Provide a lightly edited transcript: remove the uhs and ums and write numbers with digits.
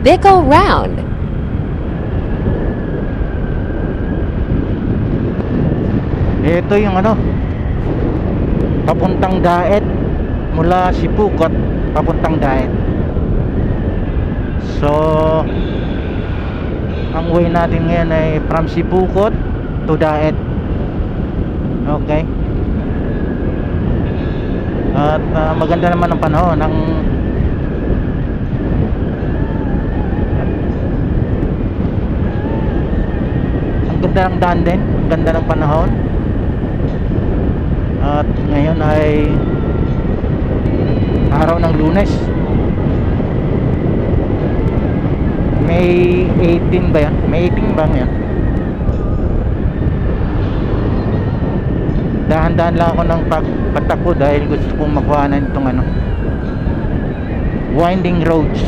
Bicol Round. Ito yung ano, papuntang Daet, mula Sipukot papuntang Daet. So ang way natin ngayon ay from Sipukot to Daet. Okay. At maganda naman ang panahon. Ang ganda ng daan din, ang ganda ng panahon. At ngayon ay araw ng Lunes, May 18 ba yan? May 18 ba yan? Dahan-dahan lang ako ng pagtakbo dahil gusto kong makuha na itong ano, winding roads.